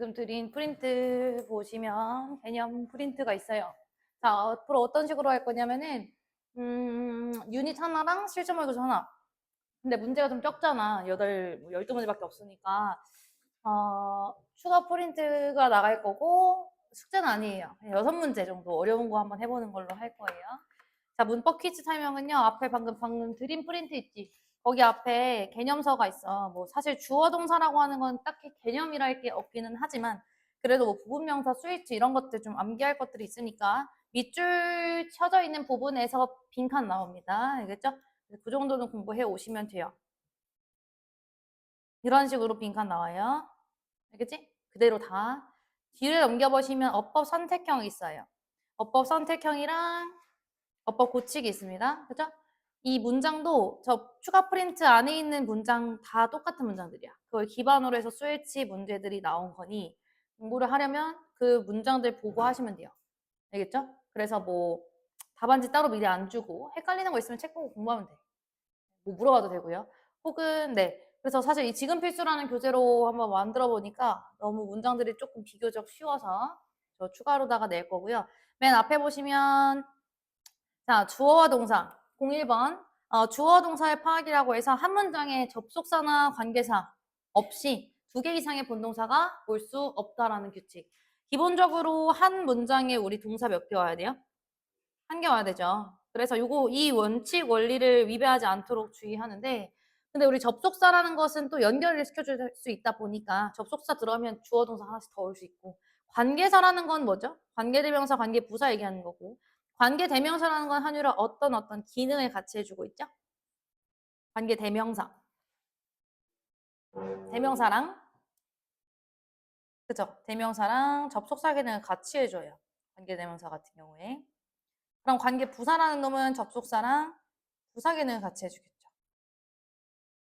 방금 드린 프린트 보시면 개념 프린트가 있어요. 자, 앞으로 어떤 식으로 할 거냐면은 유닛 하나랑 실전 모의고사 하나. 근데 문제가 좀 적잖아. 12문제밖에 없으니까. 추가 프린트가 나갈 거고 숙제는 아니에요. 6문제 정도 어려운 거 한번 해보는 걸로 할 거예요. 자, 문법 퀴즈 설명은요. 앞에 방금 드림 프린트 있지? 거기 앞에 개념서가 있어. 뭐 사실 주어 동사라고 하는 건 딱히 개념이랄 게 없기는 하지만 그래도 뭐 부분명사, 스위치 이런 것들 좀 암기할 것들이 있으니까 밑줄 쳐져 있는 부분에서 빈칸 나옵니다. 알겠죠? 그 정도는 공부해 오시면 돼요. 이런 식으로 빈칸 나와요. 알겠지? 그대로 다. 뒤를 넘겨보시면 어법 선택형이 있어요. 어법 선택형이랑 어법 고치기 있습니다. 그죠? 이 문장도 저 추가 프린트 안에 있는 문장 다 똑같은 문장들이야. 그걸 기반으로 해서 스위치 문제들이 나온 거니 공부를 하려면 그 문장들 보고 하시면 돼요. 알겠죠? 그래서 뭐 답안지 따로 미리 안 주고 헷갈리는 거 있으면 책 보고 공부하면 돼. 뭐 물어봐도 되고요. 혹은 네. 그래서 사실 이 지금 필수라는 교재로 한번 만들어 보니까 너무 문장들이 조금 비교적 쉬워서 저 추가로다가 낼 거고요. 맨 앞에 보시면 자, 주어와 동사 01번 주어 동사의 파악이라고 해서 한 문장에 접속사나 관계사 없이 2개 이상의 본동사가 올 수 없다라는 규칙. 기본적으로 한 문장에 우리 동사 몇 개 와야 돼요? 1개 와야 되죠. 그래서 이 원칙 원리를 위배하지 않도록 주의하는데 근데 우리 접속사라는 것은 또 연결을 시켜줄 수 있다 보니까 접속사 들어가면 주어 동사 하나씩 더 올 수 있고 관계사라는 건 뭐죠? 관계대명사, 관계부사 얘기하는 거고 관계대명사라는 건 한유라 어떤 기능을 같이 해주고 있죠? 관계대명사. 대명사랑 그죠? 대명사랑 접속사 기능을 같이 해줘요. 관계대명사 같은 경우에. 그럼 관계부사라는 놈은 접속사랑 부사 기능을 같이 해주겠죠.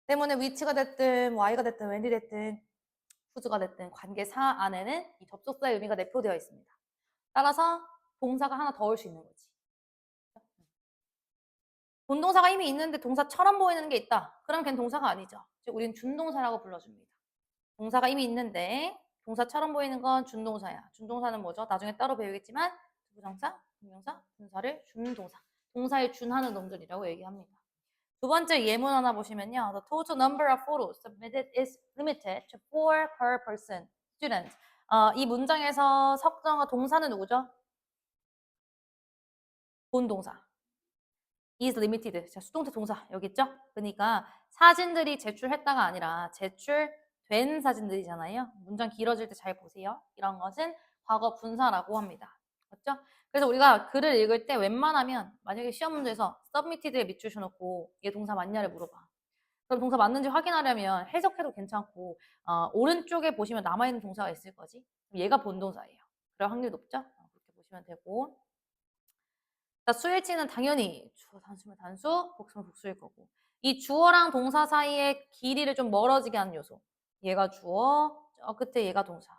때문에 위치가 됐든 y가 됐든 웬이 됐든 whose가 됐든 관계사 안에는 이 접속사의 의미가 내포되어 있습니다. 따라서 동사가 하나 더 올 수 있는 거지. 본동사가 이미 있는데 동사처럼 보이는 게 있다. 그럼 걔는 동사가 아니죠. 즉 우리는 준동사라고 불러줍니다. 동사가 이미 있는데 동사처럼 보이는 건 준동사야. 준동사는 뭐죠? 나중에 따로 배우겠지만 부정사, 분명사, 분사를 준동사. 동사에 준하는 놈들이라고 얘기합니다. 두 번째 예문 하나 보시면요. The total number of photos submitted is limited to 4 per person, student. 이 문장에서 석정어 동사는 누구죠? 본동사. is limited. 자, 수동태 동사 여기 있죠? 그러니까 사진들이 제출했다가 아니라 제출된 사진들이잖아요. 문장 길어질 때 잘 보세요. 이런 것은 과거 분사라고 합니다. 맞죠? 그래서 우리가 글을 읽을 때 웬만하면 만약에 시험 문제에서 submitted에 밑줄 쳐놓고 얘 동사 맞냐를 물어봐. 그럼 동사 맞는지 확인하려면 해석해도 괜찮고 오른쪽에 보시면 남아있는 동사가 있을 거지. 얘가 본동사예요. 그럴 확률이 높죠? 그렇게 보시면 되고 자, 수일치는 당연히 주어 단수면 단수, 복수면 복수일 거고 이 주어랑 동사 사이의 길이를 좀 멀어지게 하는 요소 얘가 주어, 저 끝에 얘가 동사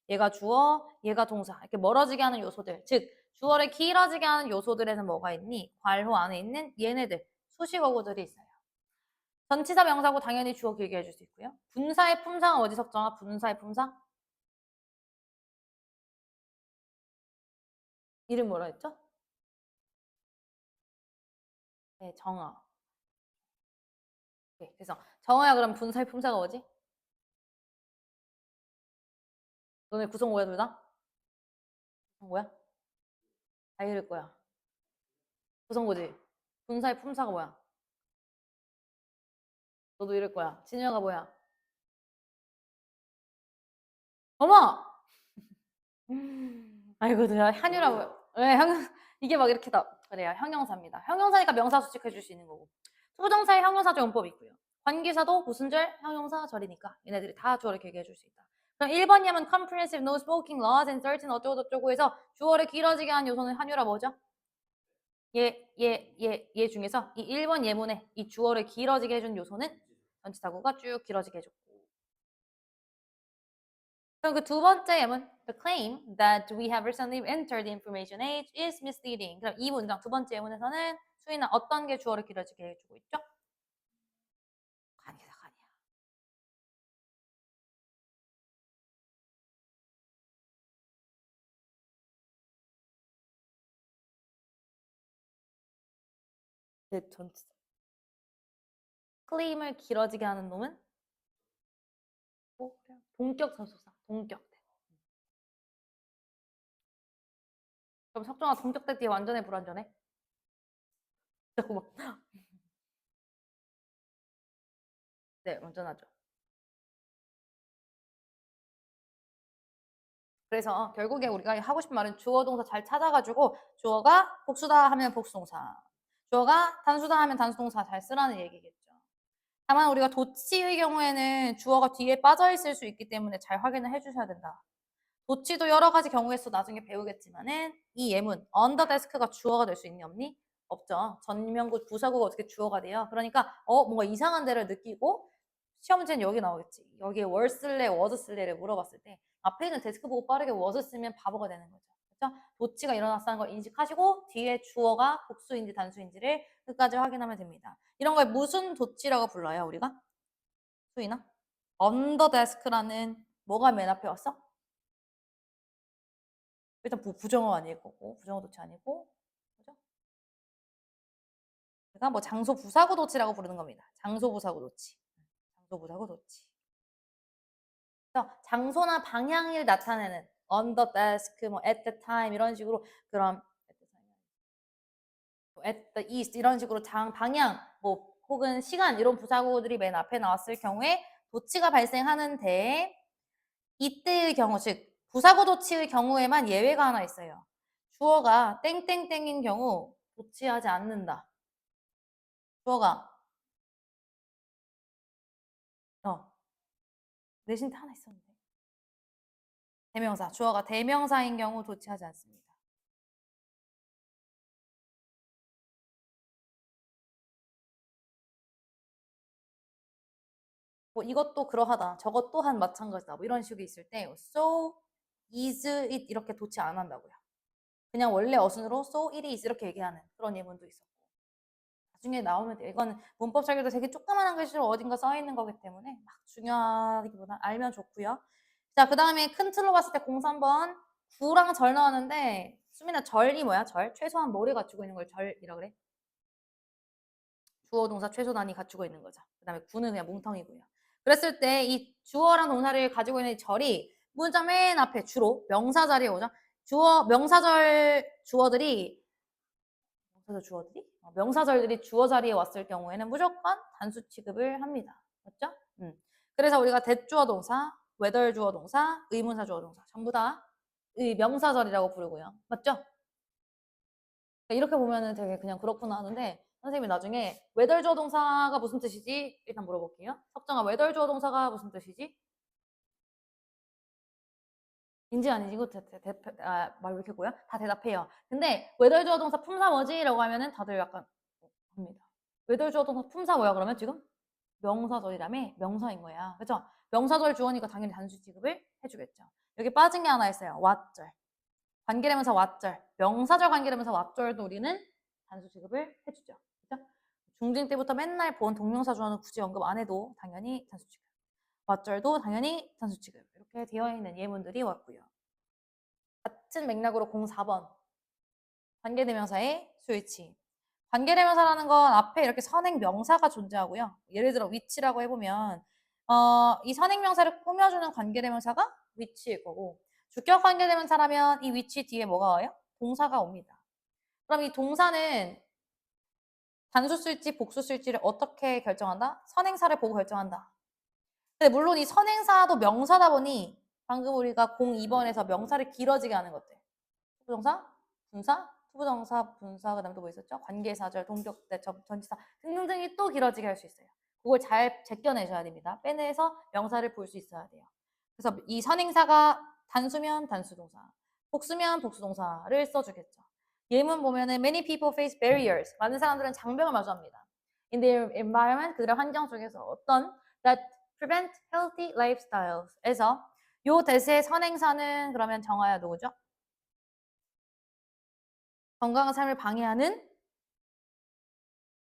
얘가 주어, 얘가 동사 이렇게 멀어지게 하는 요소들 즉 주어를 길어지게 하는 요소들에는 뭐가 있니? 괄호 안에 있는 얘네들 수식어구들이 있어요. 전치사 명사고 당연히 주어 길게 해줄 수 있고요. 분사의 품사는 어디 석정아? 분사의 품사? 이름 뭐라 했죠? 네, 정어. 네, 그래서 정어야 그럼 분사의 품사가 뭐지? 너네 구성 뭐야 둘 다? 구성 뭐야? 다 이럴 거야. 구성 뭐지? 분사의 품사가 뭐야? 너도 이럴 거야. 진영아 뭐야? 어머! 아이고 내가 한유라고 네, 이게 막 이렇게 다 그래요. 형용사입니다. 형용사니까 명사 수식해 줄 수 있는 거고 투부정사의 형용사적 용법이 있고요. 관계사도 무슨 절? 형용사 절이니까 얘네들이 다 주어를 길게 해줄 수 있다. 그럼 1번 예문 comprehensive no smoking laws and certain 어쩌고저쩌고 해서 주어를 길어지게 한 요소는 한유라 뭐죠? 얘 중에서 이 1번 예문에 이 주어를 길어지게 해준 요소는 전치사구가 쭉 길어지게 해줬고 그럼 그 두 번째 예문 The claim that we have recently entered the information age is misleading. 그럼 이 문장 두 번째 예문에서는 수인은 어떤 게 주어를 길어지게 해주고 있죠? 관계사가 아니야. 대전치사. 클레임을 길어지게 하는 놈은 동격 접속사. 동격. 그럼 석정아 동격대 뒤에 완전해 불완전해? 잠깐만. 네, 완전하죠. 그래서 결국에 우리가 하고 싶은 말은 주어 동사 잘 찾아가지고 주어가 복수다 하면 복수동사, 주어가 단수다 하면 단수동사 잘 쓰라는 얘기겠죠. 다만 우리가 도치의 경우에는 주어가 뒤에 빠져 있을 수 있기 때문에 잘 확인을 해주셔야 된다. 도치도 여러 가지 경우에서 나중에 배우겠지만은 이 예문 언더 데스크가 주어가 될 수 있니 없니? 없죠. 전명구 부사구가 어떻게 주어가 돼요? 그러니까 뭔가 이상한 데를 느끼고 시험 문제는 여기 나오겠지. 여기에 월 쓸래, 워즈 쓸래를 물어봤을 때 앞에 있는 데스크 보고 빠르게 워즈 쓰면 바보가 되는 거죠. 그렇죠? 도치가 일어났다는 걸 인식하시고 뒤에 주어가 복수인지 단수인지를 끝까지 확인하면 됩니다. 이런 걸 무슨 도치라고 불러요, 우리가? 수이나? 언더 데스크라는 뭐가 맨 앞에 왔어? 일단 부정어 아닐 거고, 부정어 도치 아니고, 그죠? 그러니까 뭐 장소 부사구 도치라고 부르는 겁니다. 장소 부사구 도치. 장소 부사구 도치. 그래서 장소나 방향을 나타내는 on the desk, 뭐 at the time 이런 식으로 그런 at the east 이런 식으로 방향, 뭐 혹은 시간 이런 부사구들이 맨 앞에 나왔을 경우에 도치가 발생하는데 이때의 경우, 즉 부사구 도치의 경우에만 예외가 하나 있어요. 주어가 땡땡땡인 경우 도치하지 않는다. 주어가 내신 때 하나 있었는데 대명사, 주어가 대명사인 경우 도치하지 않습니다. 뭐 이것도 그러하다, 저것 또한 마찬가지다, 뭐 이런 식이 있을 때 so, is, it 이렇게 도치 안 한다고요. 그냥 원래 어순으로 so, it is 이렇게 얘기하는 그런 예문도 있었고 나중에 나오면 돼요. 이거는 문법 설계도 되게 조그만한 글씨로 어딘가 써 있는 거기 때문에 막 중요하기보다 알면 좋고요. 자, 그 다음에 큰 틀로 봤을 때 03번 구랑 절 나왔는데 수민아 절이 뭐야? 절? 최소한 뭐를 갖추고 있는 걸 절이라 그래? 주어 동사 최소 단위 갖추고 있는 거죠. 그 다음에 구는 그냥 뭉텅이고요. 그랬을 때 이 주어랑 동사를 가지고 있는 절이 문장 맨 앞에 주로 명사 자리에 오죠. 명사절 주어들이 명사절들이 주어 자리에 왔을 경우에는 무조건 단수 취급을 합니다. 맞죠? 그래서 우리가 대주어 동사, whether 주어 동사, 의문사 주어 동사 전부 다 명사절이라고 부르고요. 맞죠? 이렇게 보면은 되게 그냥 그렇구나 하는데 선생님이 나중에 whether 주어 동사가 무슨 뜻이지? 일단 물어볼게요. 석정아, whether 주어 동사가 무슨 뜻이지? 인지 아니지? 이거 말 왜 이렇게 고요? 다 대답해요. 근데 whether 주어 동사 품사 뭐지? 라고 하면은 다들 약간 합니다. whether 주어 동사 품사 뭐야 그러면 지금? 명사절이라며? 명사인 거야. 그죠? 명사절 주어니까 당연히 단수 취급을 해주겠죠. 여기 빠진 게 하나 있어요. what절. 관계대명사 what절. 명사절 관계대명사 what절도 우리는 단수 취급을 해주죠. 그죠? 중딩 때부터 맨날 본 동명사 주어는 굳이 언급 안 해도 당연히 단수 취급. what절도 당연히 단수 취급. 이렇게 되어 있는 예문들이 왔고요. 같은 맥락으로 04번. 관계대명사의 수일치. 관계대명사라는 건 앞에 이렇게 선행 명사가 존재하고요. 예를 들어 위치라고 해보면 이 선행 명사를 꾸며주는 관계대명사가 위치일 거고 주격 관계대명사라면 이 위치 뒤에 뭐가 와요? 동사가 옵니다. 그럼 이 동사는 단수 쓸지 복수 쓸지를 어떻게 결정한다? 선행사를 보고 결정한다. 근데 물론 이 선행사도 명사다 보니 방금 우리가 02번에서 명사를 길어지게 하는 것들. 부정사, 분사, 투부정사, 분사, 그 다음에 또 뭐 있었죠? 관계사절, 동격대, 전치사 등등등이 또 길어지게 할 수 있어요. 그걸 잘 제껴내셔야 됩니다. 빼내서 명사를 볼 수 있어야 돼요. 그래서 이 선행사가 단수면 단수동사, 복수면 복수동사를 써주겠죠. 예문 보면은 many people face barriers. 많은 사람들은 장벽을 마주합니다. In their environment, 그들의 환경 속에서 어떤 that prevent healthy lifestyles. 에서 요 대세의 선행사는 그러면 정하야 누구죠? 건강한 삶을 방해하는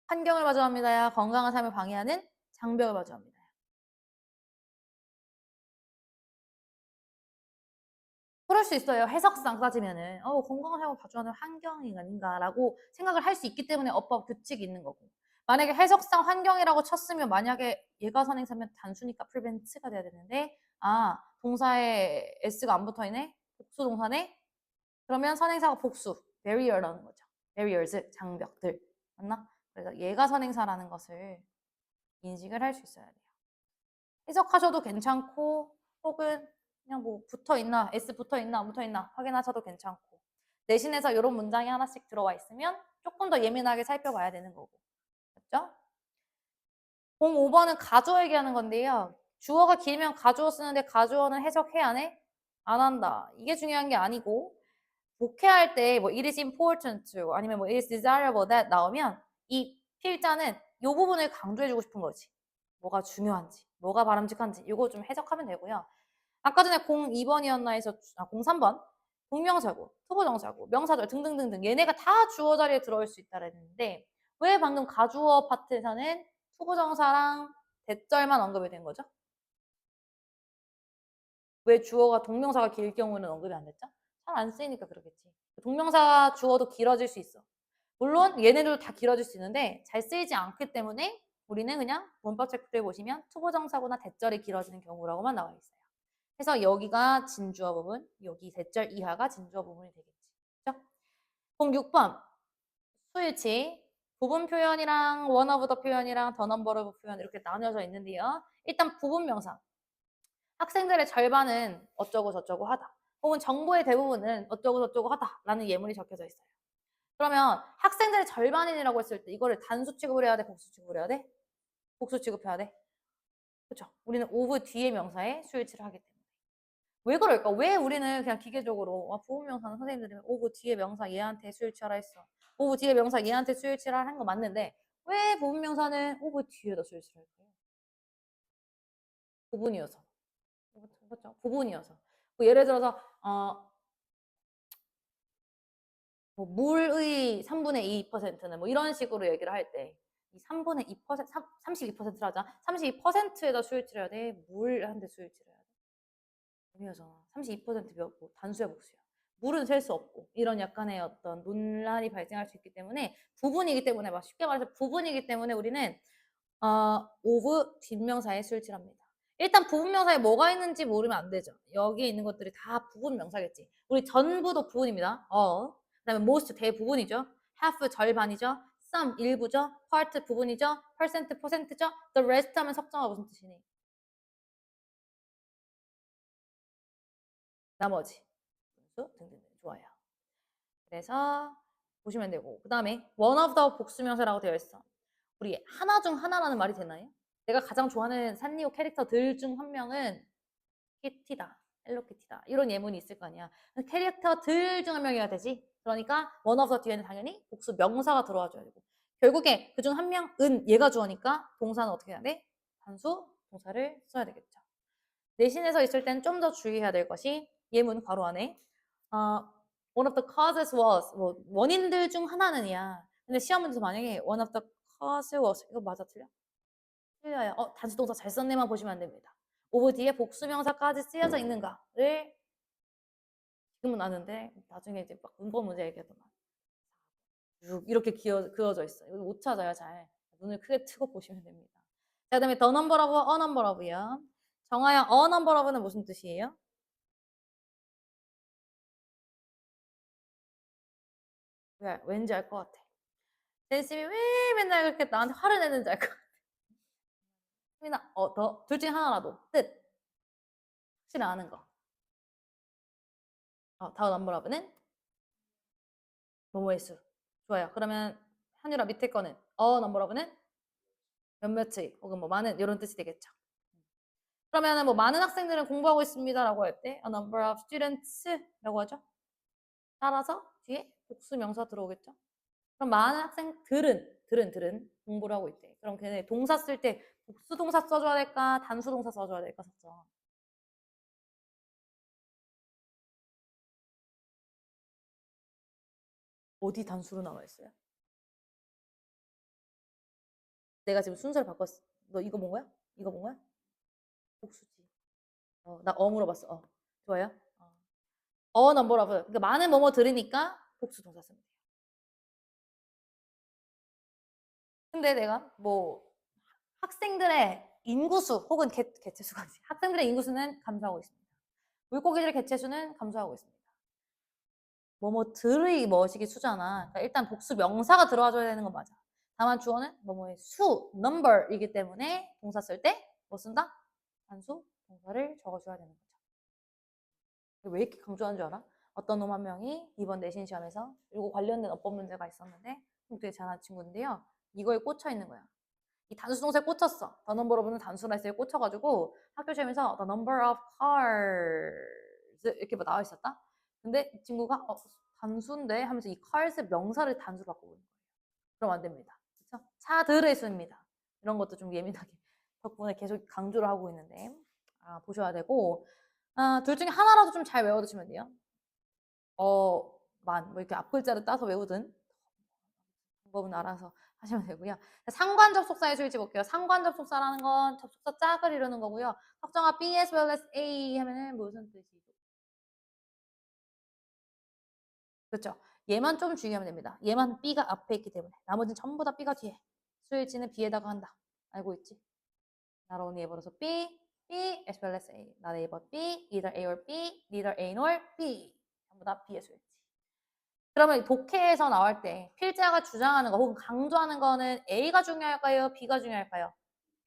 환경을 마주합니다. 건강한 삶을 방해하는 장벽을 마주합니다. 그럴 수 있어요. 해석상 따지면은 건강한 삶을 봐주는 환경이 아닌가라고 생각을 할 수 있기 때문에 어법 규칙이 있는 거고. 만약에 해석상 환경이라고 쳤으면 만약에 얘가 선행사면 단수니까 prevent가 돼야 되는데 동사에 s가 안 붙어 있네? 복수 동사네? 그러면 선행사가 복수, barrier라는 거죠. barriers, 장벽들. 맞나? 그래서 얘가 선행사라는 것을 인식을 할 수 있어야 돼요. 해석하셔도 괜찮고 혹은 그냥 뭐 붙어있나 S 붙어있나 안 붙어있나 확인하셔도 괜찮고 내신에서 이런 문장이 하나씩 들어와 있으면 조금 더 예민하게 살펴봐야 되는 거고 맞죠? 05번은 가주어 얘기하는 건데요. 주어가 길면 가주어 쓰는데 가주어는 해석해야 하네? 안 한다. 이게 중요한 게 아니고 복해할 때 뭐 it is important to 아니면 뭐 it is desirable that 나오면 이 필자는 이 부분을 강조해주고 싶은 거지. 뭐가 중요한지, 뭐가 바람직한지 이거 좀 해석하면 되고요. 아까 전에 02번이었나 해서 03번 동명사고, 투부정사고, 명사절 등등등등 얘네가 다 주어 자리에 들어올 수 있다고 했는데 왜 방금 가주어 파트에서는 투부정사랑 대절만 언급이 된 거죠? 왜 주어가 동명사가 길 경우는 언급이 안 됐죠? 잘 안 쓰이니까 그러겠지. 동명사 주어도 길어질 수 있어. 물론 얘네들도 다 길어질 수 있는데 잘 쓰이지 않기 때문에 우리는 그냥 문법 체크를 보시면 투부정사구나 대절이 길어지는 경우라고만 나와 있어요. 그래서 여기가 진주어 부분, 여기 대절 이하가 진주어 부분이 되겠지. 그죠? 06번 수일치 부분 표현이랑 one of the 표현이랑 the number of 표현 이렇게 나뉘어져 있는데요. 일단 부분 명사. 학생들의 절반은 어쩌고 저쩌고 하다. 혹은 정보의 대부분은 어쩌고 저쩌고 하다라는 예문이 적혀져 있어요. 그러면 학생들의 절반인이라고 했을 때 이거를 단수 취급을 해야 돼? 복수 취급을 해야 돼? 복수 취급해야 돼? 그렇죠. 우리는 of 뒤에 명사에 수일치를 하기 때문에. 왜 그럴까? 왜 우리는 그냥 기계적으로 부분 명사는 선생님들이 of 뒤에 명사 얘한테 수일치하라 했어. of 뒤에 명사 얘한테 수일치를 한 거 맞는데 왜 부분 명사는 of 뒤에다 수일치를 할까요? 부분이어서. 그렇죠? 부분이어서. 뭐 예를 들어서 뭐 물의 3분의 2%는 뭐 이런 식으로 얘기를 할 때 이 3분의 2%, 32%를 하자. 32%에다 수일치를 해야 돼. 물한테 수일치를 해야 돼. 의미하잖아. 32%몇 뭐 단수야 복수야. 물은 셀 수 없고 이런 약간의 어떤 논란이 발생할 수 있기 때문에 부분이기 때문에 막 쉽게 말해서 부분이기 때문에 우리는 of 뒷명사에 수일치합니다. 일단 부분 명사에 뭐가 있는지 모르면 안 되죠. 여기에 있는 것들이 다 부분 명사겠지. 우리 전부도 부분입니다. 그다음에 most 대부분이죠. half 절반이죠. some 일부죠. part 부분이죠. percent 퍼센트죠. the rest 하면 석정화 무슨 뜻이니? 나머지. 분수 등등등. 좋아요. 그래서 보시면 되고 그다음에 one of the 복수명사라고 되어 있어. 우리 하나 중 하나라는 말이 되나요? 내가 가장 좋아하는 산리오 캐릭터들 중 한 명은 키티다, 헬로키티다 이런 예문이 있을 거 아니야. 캐릭터들 중 한 명이어야 되지. 그러니까 one of the 뒤에는 당연히 복수 명사가 들어와줘야 되고 결국에 그 중 한 명은 얘가 주어니까 동사는 어떻게 해야 돼? 단수 동사를 써야 되겠죠. 내신에서 있을 땐 좀 더 주의해야 될 것이 예문 괄호 안에 one of the causes was 뭐 원인들 중 하나는이야. 근데 시험 문제에서 만약에 one of the causes was 이거 맞아 틀려? 틀려요. 단수 동사 잘 썼네만 보시면 안 됩니다. of 뒤에 복수명사까지 쓰여져 있는가를 지금은 아는데 나중에 이제 막 문법 문제 얘기하더만 쭉 이렇게 그어져 있어. 이거 못 찾아요 잘. 눈을 크게 트고 보시면 됩니다. 자, 그다음에 the number of, a number of요. 정하영 a number of는 무슨 뜻이에요? 왜, 왠지 알 것 같아. 댄심이 왜 맨날 그렇게 나한테 화를 내는지 알 것 같아. 희민아, 둘 중에 하나라도 뜻 혹시 아는 거. 다음 넘버라브는 뭐뭐의 수. 좋아요. 그러면 한유라 밑에 거는 넘버라브는 몇몇의 혹은 뭐 많은 이런 뜻이 되겠죠. 그러면은 뭐 많은 학생들은 공부하고 있습니다라고 할 때 a number of students라고 하죠. 따라서 뒤에 복수 명사 들어오겠죠. 그럼 많은 학생들은 공부를 하고 있대. 그럼 걔네 동사 쓸 때 복수 동사 써줘야 될까? 단수 동사 써줘야 될까? 썼죠. 어디 단수로 나와 있어요? 내가 지금 순서를 바꿨어. 너 이거 본 거야? 이거 본 거야? 복수지. 나 물어봤어. 좋아요. A number of. 그러니까 많은 뭐뭐 들으니까 복수 동사 쓰면 돼요. 근데 내가 뭐 학생들의 인구수 혹은 개체수가 학생들의 인구수는 감소하고 있습니다. 물고기들의 개체수는 감소하고 있습니다. 뭐뭐들의 뭐식이 수잖아. 그러니까 일단 복수 명사가 들어와줘야 되는 건 맞아. 다만 주어는 뭐뭐의 수, number이기 때문에 동사 쓸 때 뭐 쓴다? 단수 동사를 적어줘야 되는 거죠. 왜 이렇게 강조하는 줄 알아? 어떤 놈 한 명이 이번 내신 시험에서 이거 관련된 어법 문제가 있었는데 되게 잘하는 친구인데요. 이거에 꽂혀 있는 거야. 이 단수 동사에 꽂혔어. The number of는 단수나 있어요. 꽂혀가지고 학교 시험에서 the number of cars 이렇게 나와 있었다. 근데 이 친구가 단수인데 하면서 이 cars 명사를 단수로 바꾸고 있는 거예요. 그럼 안 됩니다. 그렇죠? 차들의 수입니다. 이런 것도 좀 예민하게 덕분에 계속 강조를 하고 있는데 보셔야 되고 둘 중에 하나라도 좀 잘 외워두시면 돼요. 뭐 이렇게 앞글자를 따서 외우든 방법은 알아서 하시면 되고요. 상관 접속사의 수일치 볼게요. 상관 접속사라는 건 접속사 짝을 이루는 거고요. 확정하 B as well as A 하면은 무슨 뜻이죠? 그렇죠. 얘만 좀 주의하면 됩니다. 얘만 B가 앞에 있기 때문에 나머지는 전부 다 B가 뒤에. 수일치는 B에다가 한다. 알고 있지? Not only A버려서 B, B as well as A. Not A but B, either A or B, neither A nor B. 전부 다 B의 수일치. 그러면 독해에서 나올 때 필자가 주장하는 거 혹은 강조하는 거는 A가 중요할까요? B가 중요할까요?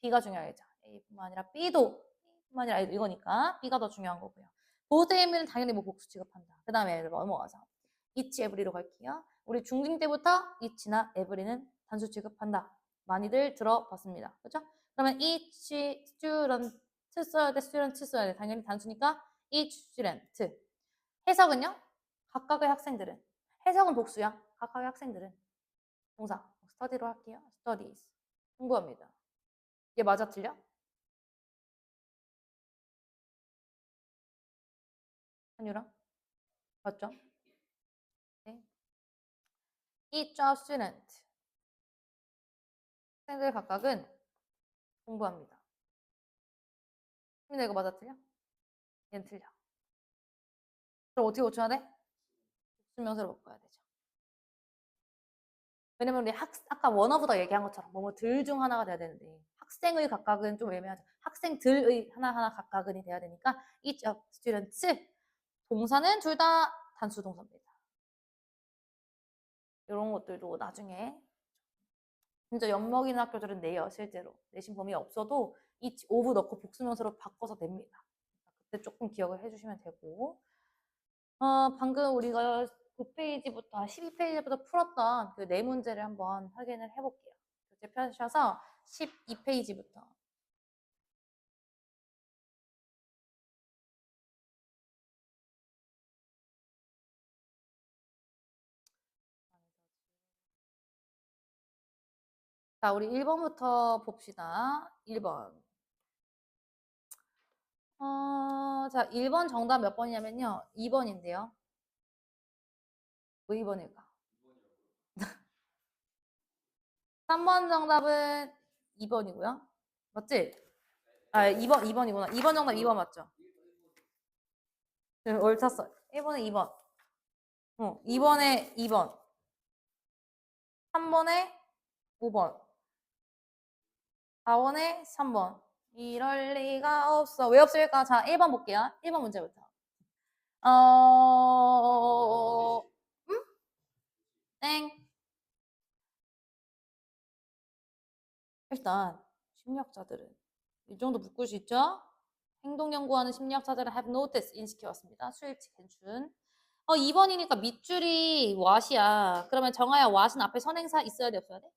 B가 중요하겠죠. A뿐만 아니라 B도 뿐만 아니라 A도 이거니까 B가 더 중요한 거고요. 보드 의미는 당연히 뭐 복수 취급한다. 그 다음에 넘어가서 each, every로 갈게요. 우리 중딩 때부터 each나 every는 단수 취급한다. 많이들 들어봤습니다. 그렇죠? 그러면 each student 써야 돼, student 써야 돼. 당연히 단수니까 each student. 해석은요? 각각의 학생들은. 해석은 복수야. 각각의 학생들은. 동사. study로 할게요. studies. 공부합니다. 얘 맞아 틀려? 한유랑? 맞죠? 네. Each of student. 학생들 각각은 공부합니다. 근데 이거 맞아 틀려? 얘는 틀려. 그럼 어떻게 고쳐야 돼? 복수명사로 바꿔야 되죠. 왜냐면 우리 아까 원어보다 얘기한 것처럼 뭐뭐 들 중 하나가 돼야 되는데 학생의 각각은 좀 애매하죠. 학생들의 하나하나 각각은이 돼야 되니까 each of students 동사는 둘 다 단수 동사입니다. 이런 것들도 나중에 진짜 엿먹이는 학교들은 내요. 실제로 내신 범위 없어도 each of 넣고 복수명사로 바꿔서 냅니다. 그때 조금 기억을 해주시면 되고 방금 우리가 9페이지부터 12페이지부터 풀었던 그 네 문제를 한번 확인을 해볼게요. 교재 펴셔서 12페이지부터. 자, 우리 1번부터 봅시다. 1번. 자, 1번 정답 몇 번이냐면요. 2번인데요. 왜 2번일까? 3번 정답은 2번이고요. 맞지? 2번이구나. 2번 정답 2번 맞죠? 옳았어. 1번에 2번. 2번에 2번. 3번에 5번. 4번에 3번. 이럴 리가 없어. 왜 없을까? 자, 1번 볼게요. 1번 문제부터. 땡. 일단 심리학자들은 이 정도 묶을 수 있죠? 행동 연구하는 심리학자들은 have noticed 인식해왔습니다. 수일치 괜춘. 2번이니까 밑줄이 what이야. 그러면 정아야 what은 앞에 선행사 있어야 돼 없어야 돼?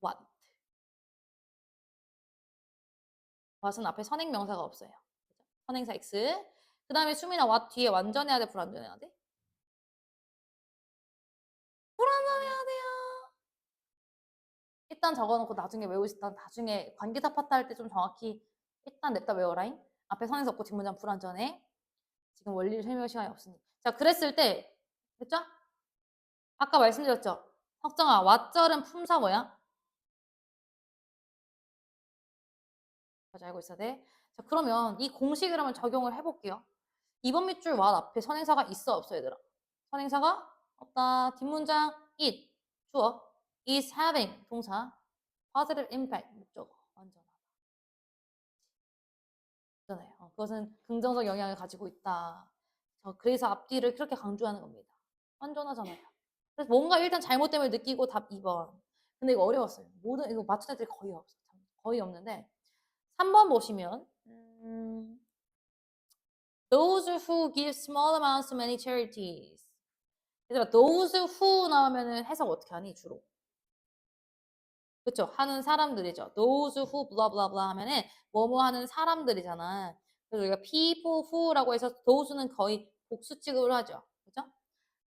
what. what은 앞에 선행명사가 없어요. 선행사 x. 그 다음에 수민아 what 뒤에 완전해야 돼 불완전해야 돼? 불완전해야 돼요. 일단 적어놓고 나중에 외우시다 나중에 관계사 파트 할 때 좀 정확히 일단 냅다 외워라잉. 앞에 선행사 없고 뒷문장 불완전해. 지금 원리를 설명할 시간이 없으니. 자, 그랬을 때 됐죠? 아까 말씀드렸죠? 석정아, 왓절은 품사 뭐야? 잘 알고 있어야 돼. 자, 그러면 이 공식을 한번 적용을 해볼게요. 2번 밑줄 what 앞에 선행사가 있어 없어 얘들아? 선행사가 없다. 뒷문장 it 주어 is having 동사 positive impact 목적어 완전하다. 잖아요. 그것은 긍정적 영향을 가지고 있다. 그래서 앞뒤를 그렇게 강조하는 겁니다. 완전하잖아요. 그래서 뭔가 일단 잘못됨을 느끼고 답 2번. 근데 이거 어려웠어요. 모든 이거 맞춘 애들이 거의 없어. 거의 없는데 3번 보시면 those who give small amounts to many charities. 얘들아 those who 나오면은 해석 어떻게 하니 주로? 그쵸? 하는 사람들이죠. those who blah blah blah 하면은 뭐뭐 하는 사람들이잖아. 그래서 우리가 people who라고 해서 those는 거의 복수 취급을 하죠. 그죠?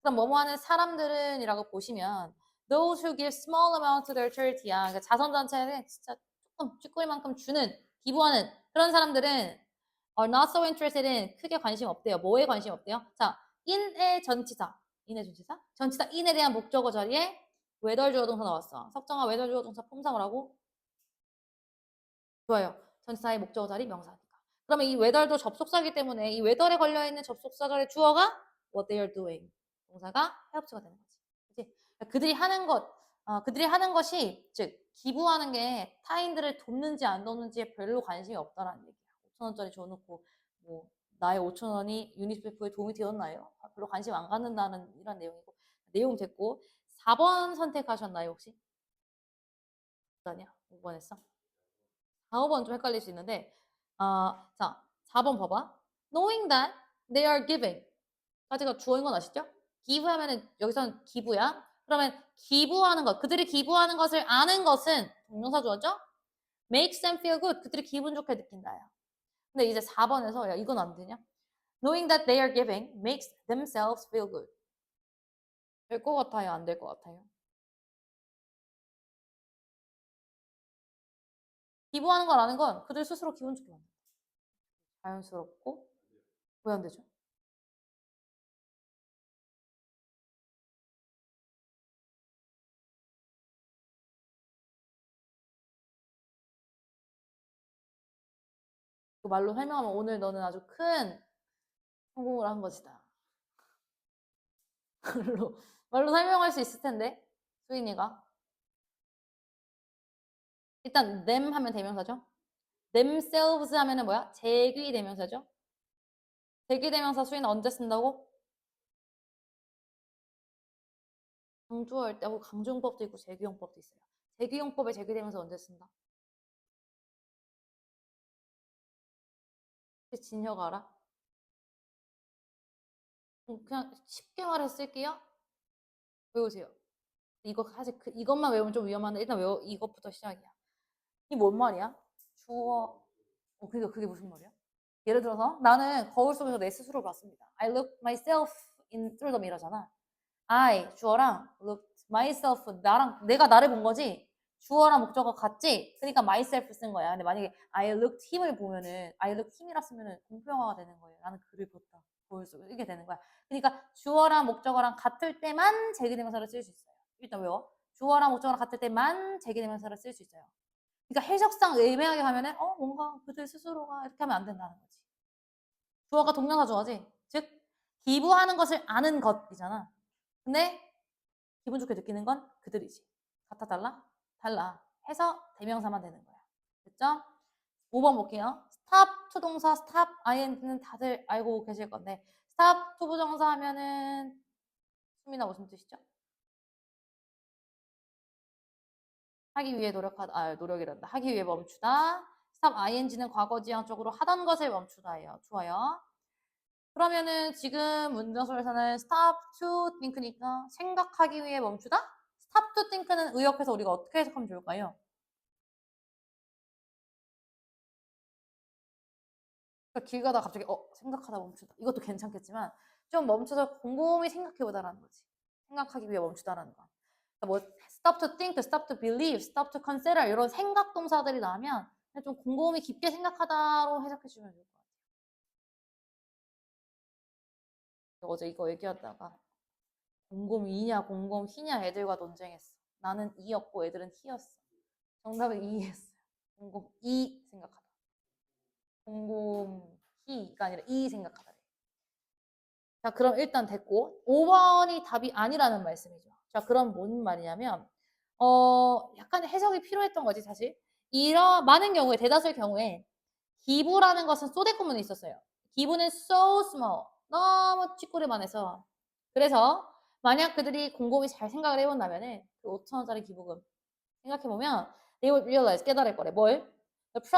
그럼 뭐뭐 하는 사람들은 이라고 보시면 those who give small amount to their charity야. 그러니까 자선단체에 진짜 조금 쥐꼬리만큼 주는 기부하는 그런 사람들은 are not so interested in 크게 관심 없대요. 뭐에 관심 없대요? 자, in의 전치사. in의 전치사? 전치사 in에 대한 목적어 자리에 whether 주어 동사 나왔어. 석정아 whether 주어 동사 품사을 하고 좋아요. 전치사의 목적어 자리 명사니까. 그러면 이 whether도 접속사이기 때문에 이 whether에 걸려있는 접속사 자리 주어가 what they are doing. 동사가 해업수가 되는 거지. 그치? 그러니까 그들이 하는 것이 즉 기부하는 게 타인들을 돕는지 안 돕는지에 별로 관심이 없다라는 얘기야. 5,000원짜리 줘놓고 뭐 나의 5,000원이 유니세프에 도움이 되었나요? 별로 관심 안 갖는다는 이런 내용이고 내용 됐고 4번 선택하셨나요 혹시? 아니야? 5번 했어? 4, 5번 좀 헷갈릴 수 있는데 자 4번 봐봐. Knowing that they are giving 까지가 주어인 건 아시죠? give 하면은 여기서는 기부야. 그러면 기부하는 것, 그들이 기부하는 것을 아는 것은 동명사 주어죠? makes them feel good. 그들이 기분 좋게 느낀다요. 근데 이제 4번에서 야 이건 안 되냐? Knowing that they are giving makes themselves feel good. 될 것 같아요? 안 될 것 같아요? 기부하는 걸 아는 건 그들 스스로 기분 좋게 만든다. 자연스럽고 왜 안 되죠? 그 말로 설명하면 오늘 너는 아주 큰 성공을 한 것이다. 말로 설명할 수 있을 텐데 수인이가 일단 them 하면 대명사죠. themselves 하면은 뭐야? 제귀 대명사죠. 제귀 대명사 수인 언제 쓴다고? 강조할 때, 강조용법도 있고 제귀용법도 있어요. 제귀용법에 제귀 대명사 언제 쓴다? 혹시 진혁 알아? 그냥 쉽게 말해서 쓸게요. 외우세요. 이거 사실 이것만 외우면 좀 위험한데 일단 이것부터 시작이야. 이 뭔 말이야? 주어. 그러니까 그게 무슨 말이야? 예를 들어서 나는 거울 속에서 내 스스로를 봤습니다. I look myself in through the mirror잖아. I 주어랑 look myself 나랑 내가 나를 본 거지. 주어랑 목적어 같지? 그러니까 myself 쓴 거야. 근데 만약에 I looked him을 보면은 I looked him이라 쓰면은 공표영화가 되는 거예요. 나는 그를 봤다. 거울 속에 이게 되는 거야. 그러니까 주어랑 목적어랑 같을 때만 제기대명사를 쓸 수 있어요. 일단 외워. 주어랑 목적어랑 같을 때만 제기대명사를 쓸 수 있어요. 그러니까 해석상 애매하게 하면은 뭔가 그들 스스로가 이렇게 하면 안 된다는 거지. 주어가 동명사 주어지. 즉 기부하는 것을 아는 것이잖아. 근데 기분 좋게 느끼는 건 그들이지. 같아 달라? 달라. 해서 대명사만 되는 거야. 됐죠? 5번 볼게요. stop to 동사 stop ing는 다들 알고 계실 건데 stop to 부정사 하면은 수민아 무슨 뜻이죠? 하기 위해 노력이란다. 하기 위해 멈추다. stop ing는 과거지향적으로 하던 것을 멈추다예요. 좋아요. 그러면은 지금 문장소에서는 stop to think니까 생각하기 위해 멈추다? stop to think는 의역해서 우리가 어떻게 해석하면 좋을까요? 그러니까 길 가다 갑자기 생각하다 멈추다. 이것도 괜찮겠지만 좀 멈춰서 곰곰이 생각해보다라는 거지. 생각하기 위해 멈추다라는 거. 그러니까 뭐 stop to think, stop to believe, stop to consider 이런 생각 동사들이 나오면 좀 곰곰이 깊게 생각하다로 해석해주면 좋을 것 같아요. 어제 이거 얘기하다가 곰곰이 이냐 곰곰 희냐 애들과 논쟁했어. 나는 이였고 애들은 희였어. 정답은 이였어요. 곰곰 이 생각하다. 곰곰 희가 아니라 이 생각하다. 자, 그럼 일단 됐고 5번이 답이 아니라는 말씀이죠. 자, 그럼 뭔 말이냐면 약간 해석이 필요했던 거지 사실. 이런 많은 경우에 대다수의 경우에 기부라는 것은 쏘대구문이 있었어요. 기부는 so small. 너무 치꼬리만 해서. 그래서 만약 그들이 곰곰이 잘 생각을 해본다면은 그 5,000원짜리 기부금 생각해보면 they would realize 깨달을 거래. 뭘? the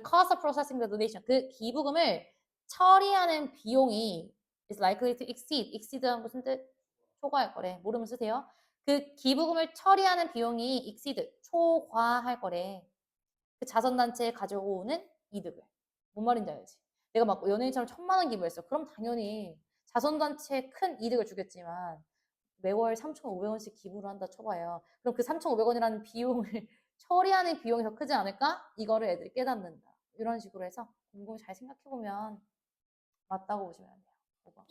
cost of processing the donation. 그 기부금을 처리하는 비용이 is likely to exceed한 무슨 뜻? 초과할 거래. 모르면 쓰세요. 그 기부금을 처리하는 비용이 exceed, 초과할 거래. 그 자선단체에 가져오는 이득을. 뭔 말인지 알지? 내가 막 연예인처럼 1,000만 원 기부했어. 그럼 당연히 자선단체에 큰 이득을 주겠지만 매월 3,500원씩 기부를 한다 쳐봐요. 그럼 그 3,500원이라는 비용을 처리하는 비용이 더 크지 않을까? 이거를 애들이 깨닫는다. 이런 식으로 해서 곰곰이 잘 생각해보면 맞다고 보시면 돼요. 5번.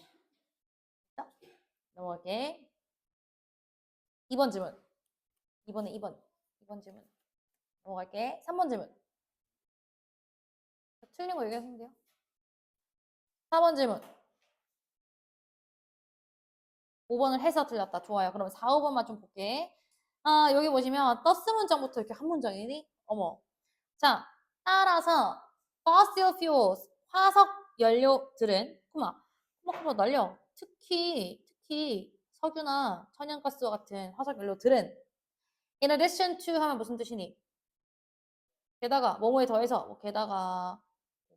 넘어갈게. 2번 질문. 이번에 2번. 2번 질문. 넘어갈게. 3번 질문. 틀린 거 얘기하시면 돼요. 4번 질문. 5번을 해서 틀렸다. 좋아요. 그럼 4, 5번만 좀 볼게. 여기 보시면 더스 문장부터 이렇게 한 문장이니? 어머. 자, 따라서 fossil fuels, 화석 연료들은 코마 날려. 특히 석유나 천연가스와 같은 화석 연료들은 in addition to 하면 무슨 뜻이니? 게다가 뭐뭐에 더해서 게다가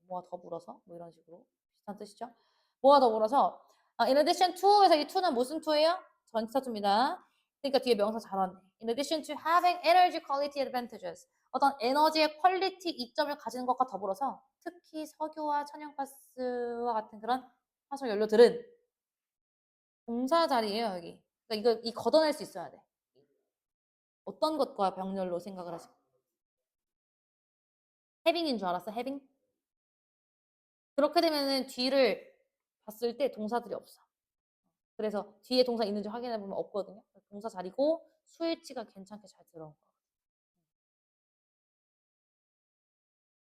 뭐가 더불어서 뭐 이런 식으로 비슷한 뜻이죠. 뭐가 더불어서 in addition to에서 이 to는 무슨 to예요? 전치사 to입니다. 그러니까 뒤에 명사 잘 왔네. In addition to having energy quality advantages. 어떤 에너지의 퀄리티 이점을 가지는 것과 더불어서 특히 석유와 천연가스와 같은 그런 화석 연료들은 동사 자리예요, 여기. 그러니까 이 걷어낼 수 있어야 돼. 어떤 것과 병렬로 생각을 하시? 해빙인 줄 알았어, 해빙? 그렇게 되면은 뒤를 봤을 때 동사들이 없어. 그래서 뒤에 동사 있는지 확인해 보면 없거든요. 동사 자리고 수일치가 괜찮게 잘 들어온 거.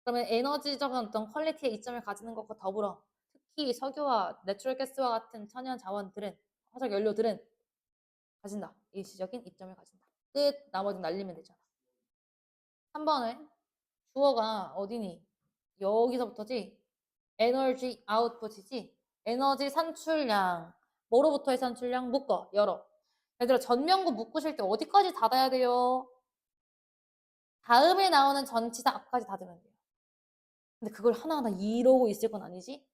그러면 에너지적인 어떤 퀄리티의 이점을 가지는 것과 더불어 특히 석유와 내추럴 가스와 같은 천연 자원들은 화석 연료들은 가진다. 일시적인 이점을 가진다. 끝. 나머지는 날리면 되잖아. 3번은 주어가 어디니? 여기서부터지. 에너지 아웃풋이지. 에너지 산출량. 뭐로부터의 산출량? 묶어. 열어. 얘들아 전면구 묶으실 때 어디까지 닫아야 돼요? 다음에 나오는 전치사 앞까지 닫으면 돼요. 근데 그걸 하나하나 이러고 있을 건 아니지?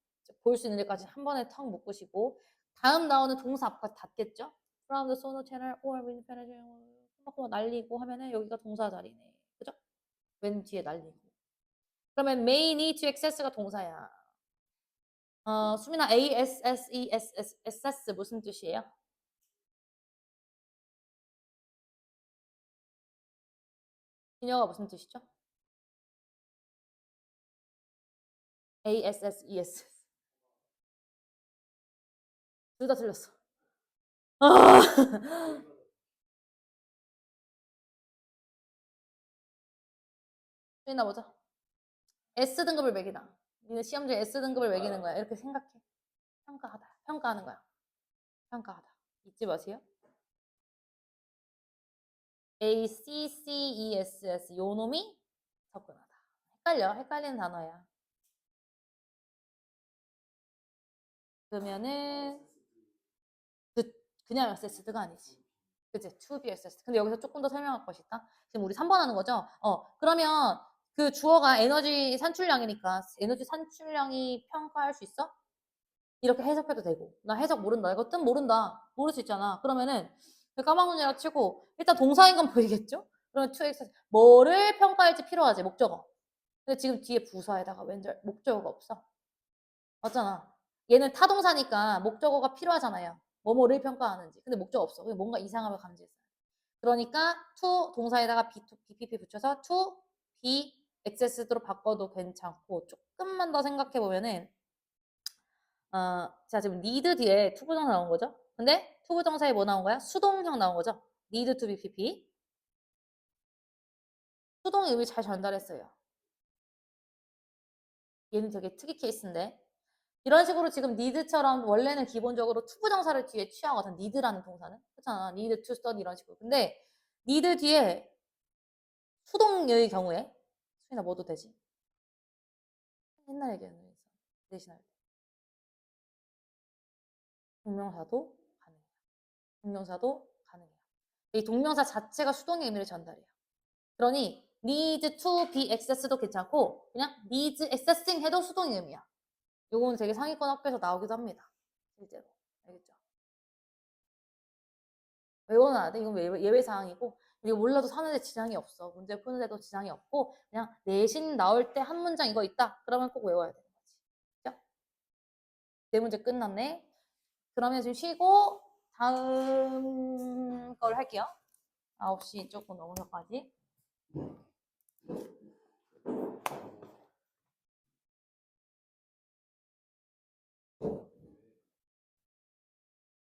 볼 수 있는 데까지 한 번에 턱 묶으시고 다음 나오는 동사 앞까지 닫겠죠? From the sonar channel or wind penetrating 꼬박꼬박 날리고 하면은 여기가 동사 자리네. 그죠? 왼 뒤에 날리고. 그러면 may need to access가 동사야. 수민아 ASSESS 무슨 뜻이에요? 진영아 무슨 뜻이죠? ASSES 둘 다 틀렸어. 아 수민아 보자. S등급을 매기다. 니네 시험지에 S등급을 매기는 거야. 이렇게 생각해. 평가하다. 평가하는 거야. 평가하다. 잊지 마세요. ACCESS 요 놈이 접근하다. 헷갈리는 단어야. 그러면은 그냥 assessed가 아니지. 그치? to be assessed. 근데 여기서 조금 더 설명할 것이 있다. 지금 우리 3번 하는 거죠? 그러면 그 주어가 에너지 산출량이니까 에너지 산출량이 평가할 수 있어? 이렇게 해석해도 되고. 나 해석 모른다. 이거 뜻 모른다. 모를 수 있잖아. 그러면은 까막눈이라 치고 일단 동사인 건 보이겠죠? 그러면 to access 뭐를 평가할지 필요하지 목적어. 근데 지금 뒤에 부사에다가 왠지 목적어가 없어. 맞잖아. 얘는 타동사니까 목적어가 필요하잖아요. 뭐뭐를 평가하는지. 근데 목적어 없어. 뭔가 이상함을 감지했어요. 그러니까 to 동사에다가 BPP 붙여서 to be accessed로 바꿔도 괜찮고 조금만 더 생각해 보면은 자 지금 need 뒤에 to 부정사 나온 거죠? 근데 to 부정사에 뭐 나온 거야? 수동형 나온 거죠? need to BPP. 수동의 의미 잘 전달했어요. 얘는 되게 특이 케이스인데 이런 식으로 지금 need처럼 원래는 기본적으로 투부정사를 뒤에 취하거든. need라는 동사는. 그렇잖아. need to study 이런 식으로. 근데 need 뒤에 수동의 경우에 수인아 뭐도 되지? 옛날 얘기는 대신할 때. 동명사도 가능해요. 동명사도 가능해요. 이 동명사 자체가 수동의 의미를 전달해요. 그러니 need to be access도 괜찮고 그냥 needs accessing 해도 수동의 의미야. 요거는 되게 상위권 학교에서 나오기도 합니다. 실제로. 알겠죠? 외워놔야 돼. 이건 예외사항이고 이거 몰라도 사는데 지장이 없어. 문제 푸는데도 지장이 없고 그냥 내신 나올 때 한 문장 이거 있다. 그러면 꼭 외워야 되는 거지. 그죠? 네 문제 끝났네. 그러면 지금 쉬고 다음 걸 할게요. 9시 조금 넘어서까지.